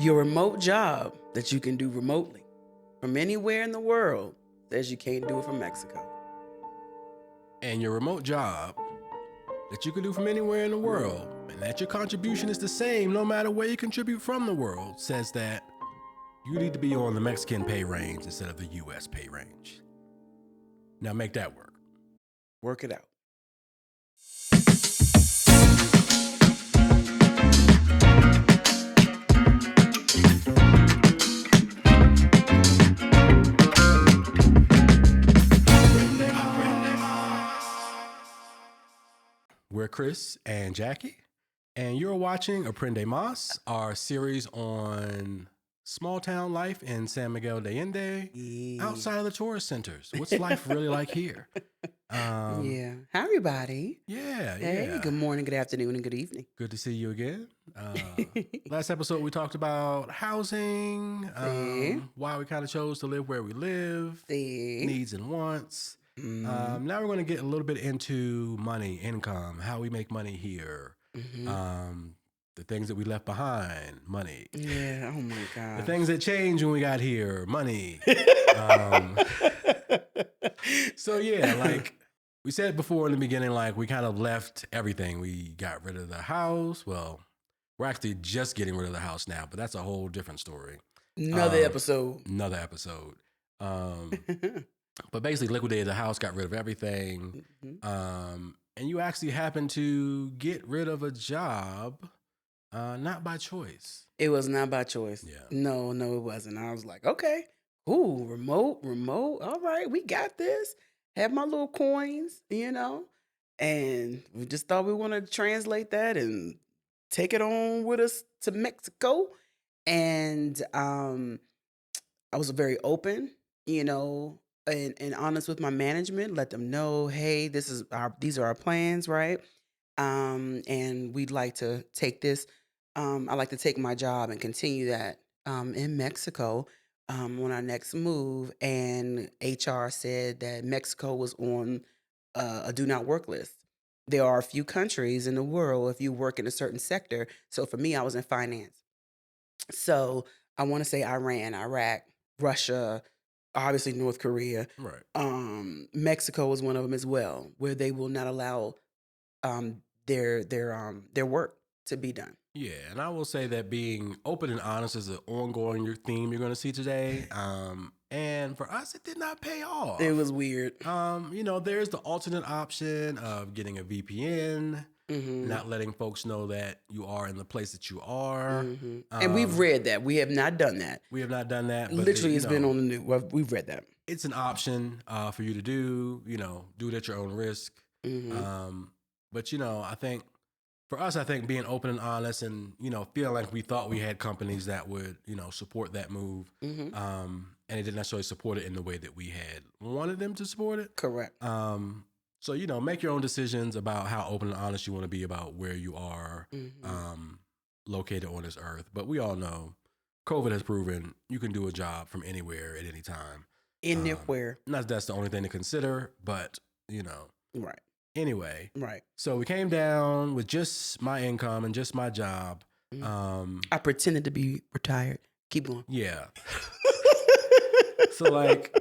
Your remote job that you can do remotely from anywhere in the world says you can't do it from Mexico. And your remote job that you can do from anywhere in the world, and that your contribution is the same no matter where you contribute from the world, says that you need to be on the Mexican pay range instead of the U.S. pay range. Now make that work. Work it out. We're Chris and Jackie, and you're watching Aprende Más, our series on small town life in San Miguel de Allende, outside of the tourist centers. What's life really like here? Yeah. Hi, everybody. Yeah. Hey, good morning, good afternoon, and good evening. Good to see you again. Last episode, we talked about housing, why we kind of chose to live where we live, needs and wants. Now we're going to get a little bit into money, income, how we make money here, the things that we left behind, money. Yeah, oh my God. The things that changed when we got here, money. So yeah, like we said before in the beginning, like we kind of left everything. We got rid of the house. Well, we're actually just getting rid of the house now, but that's a whole different story. Another episode. But basically liquidated the house, got rid of everything. And you actually happened to get rid of a job, not by choice. It was not by choice. Yeah. No, it wasn't. I was like, okay, ooh, remote. All right, we got this. Have my little coins, and we just thought we wanted to translate that and take it on with us to Mexico. And I was very open, and honest with my management, let them know, hey, these are our plans, right? And we'd like to take this. I like to take my job and continue that in Mexico on our next move. And HR said that Mexico was on a do not work list. There are a few countries in the world if you work in a certain sector. So for me, I was in finance. So I want to say Iran, Iraq, Russia, obviously North Korea. Right. Mexico was one of them as well, where they will not allow their work to be done. Yeah, and I will say that being open and honest is an ongoing theme you're going to see today. And for us, it did not pay off. It was weird. There's the alternate option of getting a VPN, not letting folks know that you are in the place that you are. And we've read that. We have not done that. We have not done that. But literally, it's been on the news. Well, we've read that. It's an option for you to do, do it at your own risk. But, I think for us, being open and honest and, feeling like we thought we had companies that would, support that move. And they didn't necessarily support it in the way that we had wanted them to support it. Correct. So, make your own decisions about how open and honest you want to be about where you are located on this earth. But we all know COVID has proven you can do a job from anywhere at any time. Anywhere. Not that's the only thing to consider, but, Right. Anyway. Right. So we came down with just my income and just my job. I pretended to be retired. Keep going. Yeah. So what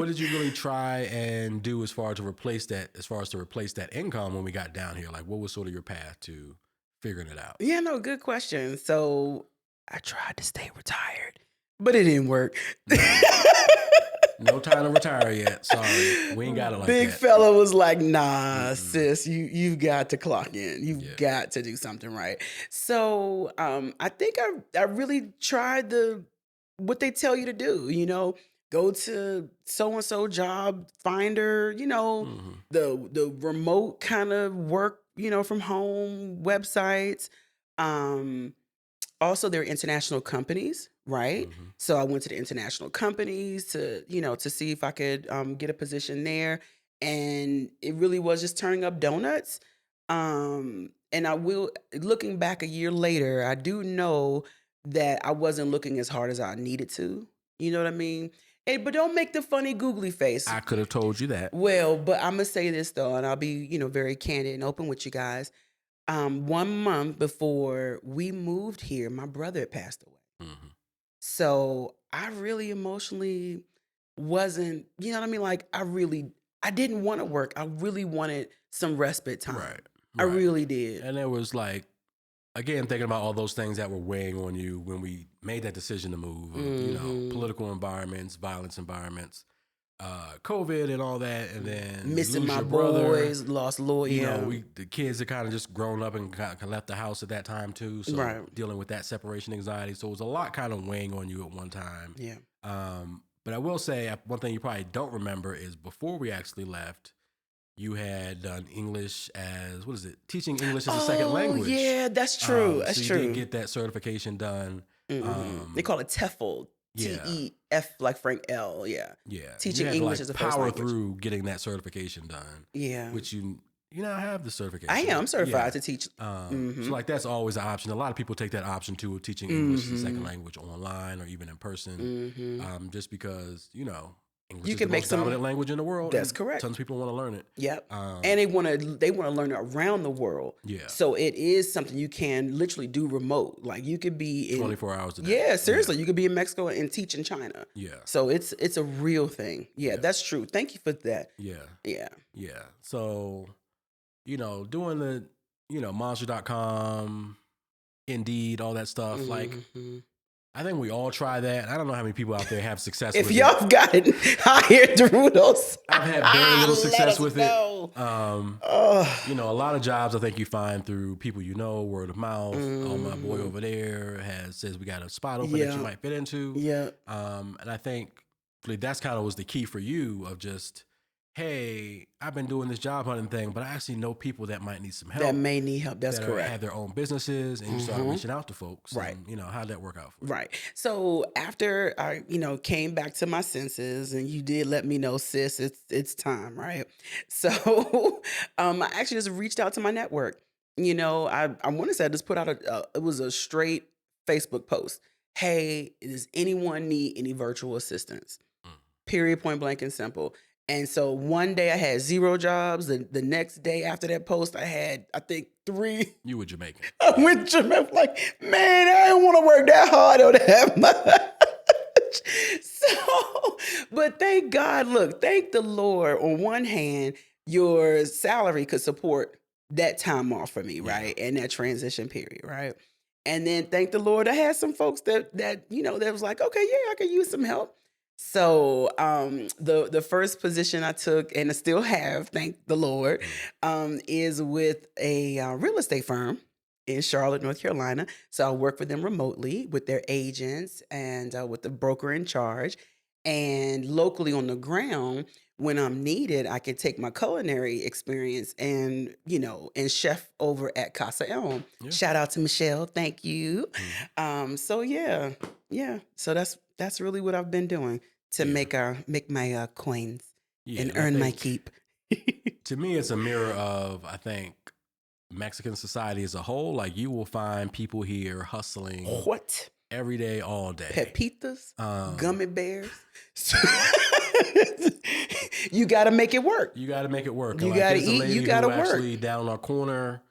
did you really try and do as far as to replace that income when we got down here? Like, what was sort of your path to figuring it out? Yeah, no, good question. So I tried to stay retired, but it didn't work. No time to retire yet. Sorry. We ain't got it like Big that. fella was like, nah, sis, you've got to clock in. You've got to do something right. So I think I really tried what they tell you to do, go to so-and-so job finder, the remote kind of work, from home websites. Also, there are international companies, right? So I went to the international companies to see if I could get a position there. And it really was just turning up donuts. And looking back a year later, I do know that I wasn't looking as hard as I needed to. You know what I mean? Hey, but don't make the funny googly face. I could have told you that. Well, but I'm going to say this, though, and I'll be, very candid and open with you guys. 1 month before we moved here, my brother had passed away. Mhm. So I really emotionally wasn't, you know what I mean? Like I didn't want to work. I really wanted some respite time. Right. I Right. really did. And it was like, again, thinking about all those things that were weighing on you when we made that decision to move, you know, political environments, violence environments, COVID and all that. And then you Missing lose my your brother. boys, lost Lloyd. You Yeah. know, the kids had kind of just grown up and kind of left the house at that time too. So Right. dealing with that separation anxiety. So it was a lot kind of weighing on you at one time. Yeah. But I will say one thing you probably don't remember is before we actually left, you had done English as, what is it? Teaching English as a second language. Yeah, that's true. That's so you true. did get that certification done. They call it TEFL. Yeah. TEF like Frank L. Yeah. Yeah. Teaching you had English to, as a like, first power language. through getting that certification done. Yeah. Which you now have the certification. I am certified Yeah. to teach. So like that's always an option. A lot of people take that option too of teaching English as a second language online or even in person. Just because, you know, English You is can the make most some- dominant language in the world. That's and correct. Tons of people want to learn it. Yep. And they want to learn it around the world. Yeah. So it is something you can literally do remote. Like you could be in 24 hours a day. Yeah, seriously, you could be in Mexico and teach in China. Yeah. So it's a real thing. Yeah, that's true. Thank you for that. Yeah. Yeah. Yeah. So, you know, doing the, you know, monster.com, Indeed, all that stuff. Like, I think we all try that. I don't know how many people out there have success If with it. y'all got it, hired through those. I've had very little Let success us with know. it. You know, a lot of jobs I think you find through people you know, word of mouth. Oh, my boy over there says we got a spot open that you might fit into. Yeah. And I think that's kind of was the key for you of just, hey, I've been doing this job hunting thing, but I actually know people that might need some help. That may need help. That's that correct. have their own businesses, and you start reaching out to folks. Right. And, you know, how'd that work out for you? Right. So after I, came back to my senses, and you did let me know, sis, it's time, right? So I actually just reached out to my network. I want to say I just put out it was a straight Facebook post. Hey, does anyone need any virtual assistance? Period, point blank and simple. And so one day I had 0 jobs. The next day after that post, I had, I think, 3. You were Jamaican. I went to Jamaica, like, man, I don't want to work that hard or that much. So, but thank God, look, thank the Lord. On one hand, your salary could support that time off for me, right? And that transition period, right? And then thank the Lord, I had some folks that was like, okay, yeah, I could use some help. So the first position I took, and I still have, thank the Lord, is with a real estate firm in Charlotte, North Carolina. So I work for them remotely with their agents and with the broker in charge. And locally on the ground, when I'm needed, I can take my culinary experience and chef over at Casa Elm. Yeah. Shout out to Michelle, thank you. So yeah. So that's really what I've been doing to make my coins and earn my keep. To me, it's a mirror of, I think, Mexican society as a whole. Like, you will find people here hustling What? every day, all day. Pepitas, gummy bears. You got to make it work. You got to make it work. You Like, got to there's a eat. lady You got to who work. actually down on our corner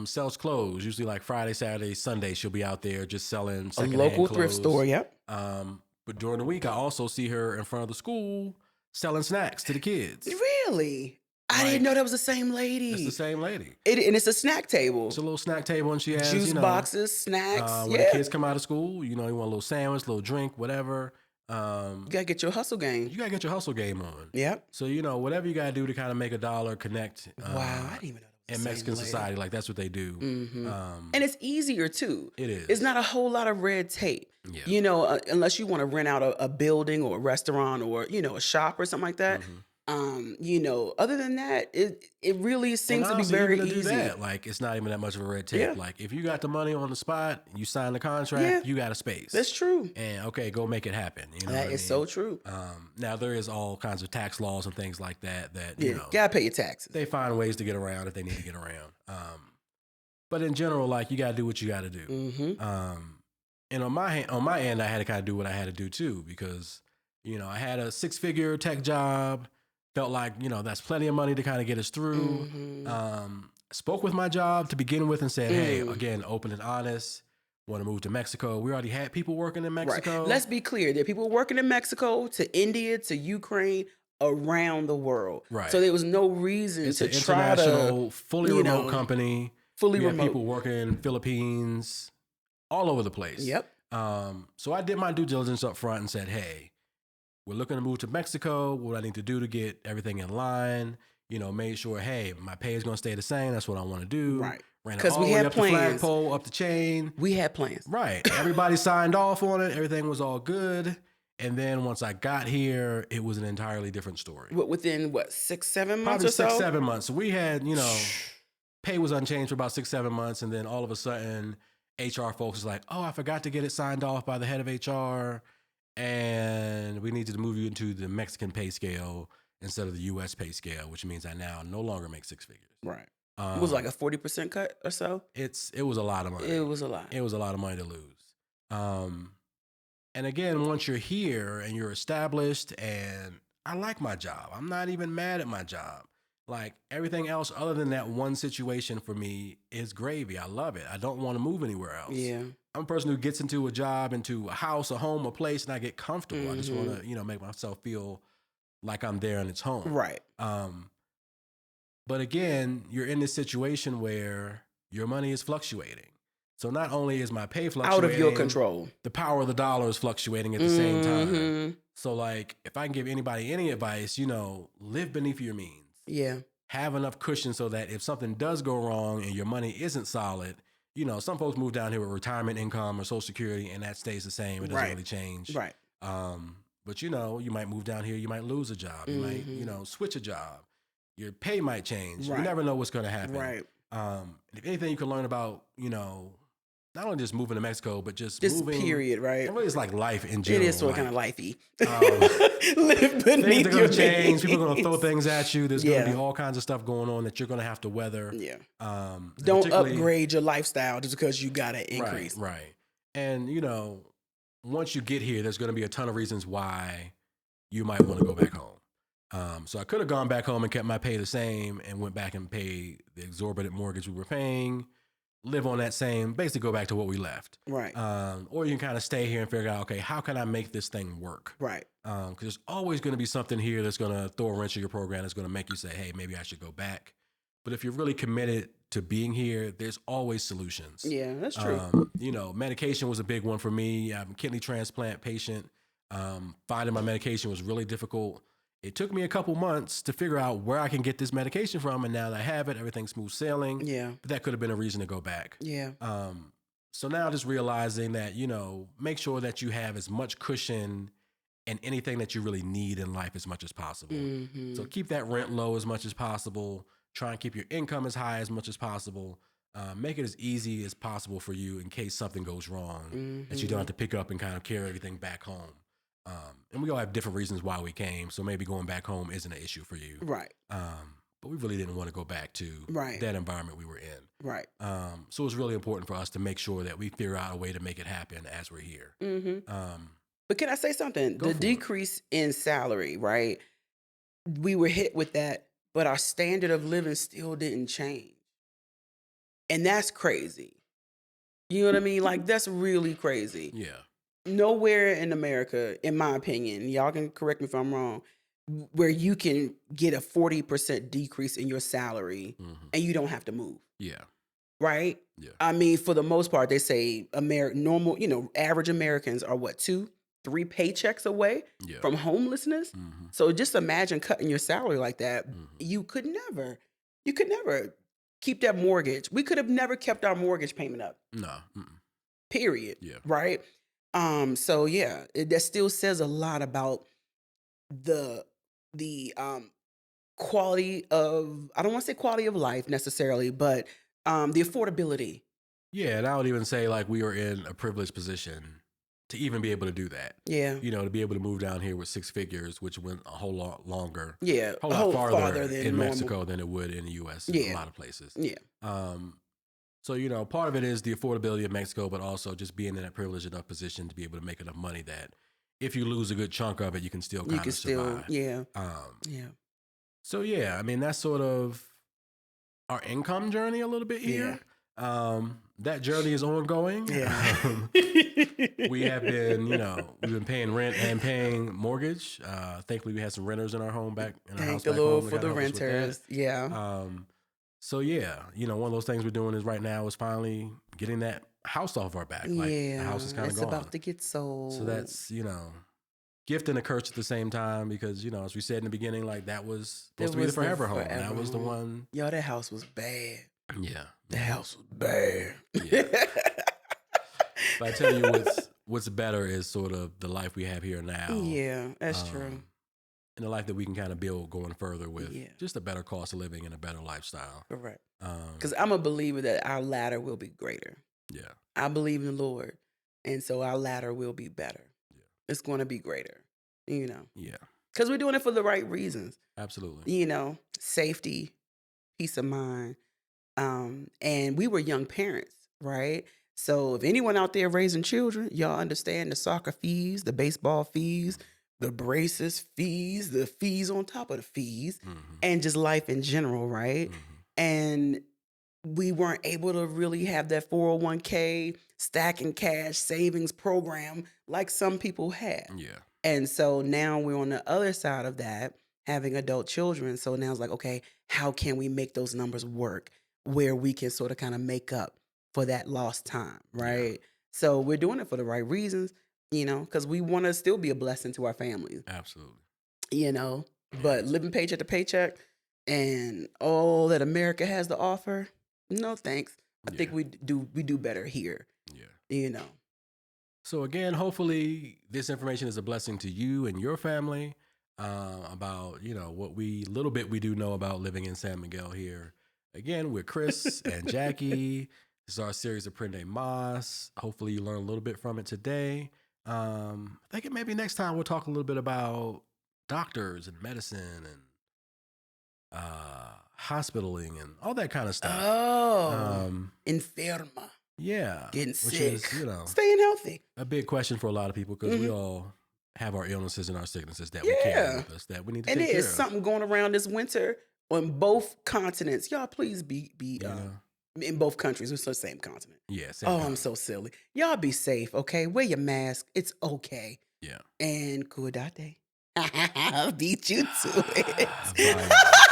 sells clothes. Usually like Friday, Saturday, Sunday, she'll be out there just selling A secondhand local clothes. thrift store. Yep. But during the week, I also see her in front of the school selling snacks to the kids. Really? I didn't know that was the same lady. It's the same lady. And it's a snack table. It's a little snack table, and she has Juice boxes, snacks. when the kids come out of school, you want a little sandwich, a little drink, whatever. You gotta get your hustle game. You gotta get your hustle game on. Yep. So whatever you gotta do to kind of make a dollar, connect. Wow, I didn't even know that was the in same Mexican lady. society, like that's what they do. And it's easier too. It is. It's not a whole lot of red tape. Yeah. Unless you want to rent out a building or a restaurant or a shop or something like that. Other than that, it really seems to be honestly, very even to do easy. that, like, it's not even that much of a red tape. Yeah. Like, if you got the money on the spot, you sign the contract, you got a space. That's true. And okay, go make it happen. That is so true. Now there is all kinds of tax laws and things like that Gotta pay your taxes. they find ways to get around if they need to get around. But in general, like, you gotta do what you gotta do. And on my end, I had to kind of do what I had to do too, because I had a 6-figure tech job. Felt like that's plenty of money to kind of get us through. spoke with my job to begin with and said, hey, again, open and honest, want to move to Mexico. We already had people working in Mexico. Right. Let's be clear. There are people working in Mexico, to India, to Ukraine, around the world. Right. So there was no reason to try to... international, fully remote company. Fully we remote. Had people working in Philippines, all over the place. Yep. So I did my due diligence up front and said, hey, we're looking to move to Mexico. What I need to do to get everything in line, made sure, hey, my pay is going to stay the same. That's what I want to do. Right. Because we had plans. The flagpole, up the chain. We had plans. Right. Everybody signed off on it. Everything was all good. And then once I got here, it was an entirely different story. Within 6, 7 months Probably or so? 6, 7 months. So we had, pay was unchanged for about 6, 7 months. And then all of a sudden, HR folks was like, oh, I forgot to get it signed off by the head of HR. And we needed to move you into the Mexican pay scale instead of the U.S. pay scale, which means I now no longer make 6 figures. Right. It was like a 40% cut or so? It was a lot of money. It was a lot. It was a lot of money to lose. And again, once you're here and you're established, and I like my job. I'm not even mad at my job. Like everything else other than that one situation for me is gravy. I love it. I don't want to move anywhere else. Yeah. I'm a person who gets into a job, into a house, a home, a place, and I get comfortable. I just want to, make myself feel like I'm there and it's home. Right. But again, you're in this situation where your money is fluctuating. So not only is my pay fluctuating, out of your control, the power of the dollar is fluctuating at the same time. So like, if I can give anybody any advice, live beneath your means. Yeah. Have enough cushion so that if something does go wrong and your money isn't solid, some folks move down here with retirement income or Social Security and that stays the same. It doesn't really change. Right. But you might move down here, you might lose a job. You might, switch a job. Your pay might change. Right. You never know what's going to happen. Right. If anything you can learn about, not only just moving to Mexico, but just moving. Period, right? It really is like life in general. It is sort of kind of lifey. Live beneath things are going to change. means. People are going to throw things at you. There's going to be all kinds of stuff going on that you're going to have to weather. Yeah. Don't upgrade your lifestyle just because you got to increase. Right. And, once you get here, there's going to be a ton of reasons why you might want to go back home. So I could have gone back home and kept my pay the same and went back and paid the exorbitant mortgage we were paying, live on that same, basically go back to what we left. Right. Or you can kind of stay here and figure out, okay, how can I make this thing work? Right. Because there's always going to be something here that's going to throw a wrench in your program that's going to make you say, hey, maybe I should go back. But if you're really committed to being here, there's always solutions. Yeah, that's true. Medication was a big one for me. I'm a kidney transplant patient. Finding my medication was really difficult. It took me a couple months to figure out where I can get this medication from. And now that I have it, everything's smooth sailing. Yeah. But that could have been a reason to go back. Yeah. So now just realizing that, make sure that you have as much cushion and anything that you really need in life as much as possible. Mm-hmm. So keep that rent low as much as possible. Try and keep your income as high as much as possible. Make it as easy as possible for you in case something goes wrong, that you don't have to pick up and kind of carry everything back home. And we all have different reasons why we came. So maybe going back home isn't an issue for you. Right. But we really didn't want to go back to that environment we were in. Right. So it's really important for us to make sure that we figure out a way to make it happen as we're here. But can I say something? The decrease in salary, right? We were hit with that, but our standard of living still didn't change. And that's crazy. You know what I mean? Like, that's really crazy. Yeah. Nowhere in America, in my opinion, y'all can correct me if I'm wrong, where you can get a 40% decrease in your salary and you don't have to move. Yeah. Right? Yeah. I mean, for the most part, they say normal, average Americans are 2-3 paychecks away from homelessness. So just imagine cutting your salary like that. You could never keep that mortgage. We could have never kept our mortgage payment up. No. Period. Yeah. Right? So yeah, that still says a lot about the quality of, I don't want to say quality of life necessarily, but the affordability. Yeah, and I would even say like we were in a privileged position to even be able to do that. Yeah. To be able to move down here with 6 figures, which went a whole lot longer. Yeah. A whole lot farther than in normal. Mexico than it would in the U.S. in a lot of places. Yeah. So, part of it is the affordability of Mexico, but also just being in a privileged enough position to be able to make enough money that if you lose a good chunk of it, you can still kind of survive. Yeah. So, yeah, I mean, that's sort of our income journey a little bit Yeah. here. That journey is ongoing. Yeah. We have been, we've been paying rent and paying mortgage. Thankfully, we had some renters in our home back in our house Thank the back Lord home. for the renters. Yeah. So yeah, one of those things we're doing is right now is finally getting that house off our back. Like the house is kind of It's gone. about to get sold. So that's, gift and a curse at the same time because, as we said in the beginning, like that was supposed to be the forever home. That was the one. Yo, that house was bad. Yeah. The house was bad. Yeah. But I tell you what's better is sort of the life we have here now. Yeah, that's true. And the life that we can kind of build going further with just a better cost of living and a better lifestyle. Correct. Because I'm a believer that our latter will be greater. Yeah. I believe in the Lord. And so our latter will be better. Yeah. It's going to be greater, Yeah. Because we're doing it for the right reasons. Absolutely. Safety, peace of mind. And we were young parents, right? So if anyone out there raising children, y'all understand the soccer fees, the baseball fees, the braces fees, the fees on top of the fees, and just life in general, right? And we weren't able to really have that 401k stacking cash savings program like some people have. Yeah. And so now we're on the other side of that, having adult children. So now it's like, okay, how can we make those numbers work where we can sort of kind of make up for that lost time, right? Yeah. So we're doing it for the right reasons, because we want to still be a blessing to our families. Absolutely. But living paycheck to paycheck and all that America has to offer, no thanks. I think we do better here. Yeah. So again, hopefully this information is a blessing to you and your family about, what little bit we do know about living in San Miguel here. Again, we're Chris and Jackie. This is our series Aprende Más. Hopefully you learn a little bit from it today. I think maybe next time we'll talk a little bit about doctors and medicine and hospitaling and all that kind of stuff. Oh, enferma. Yeah. Getting sick. Is, staying healthy. A big question for a lot of people because we all have our illnesses and our sicknesses that we carry with us that we need to take care of. And there's something going around this winter on both continents. Y'all please be in both countries. It's the same continent. Yeah. I'm so silly. Y'all be safe, okay? Wear your mask. It's okay. Yeah. And cuidate. I'll beat you to it.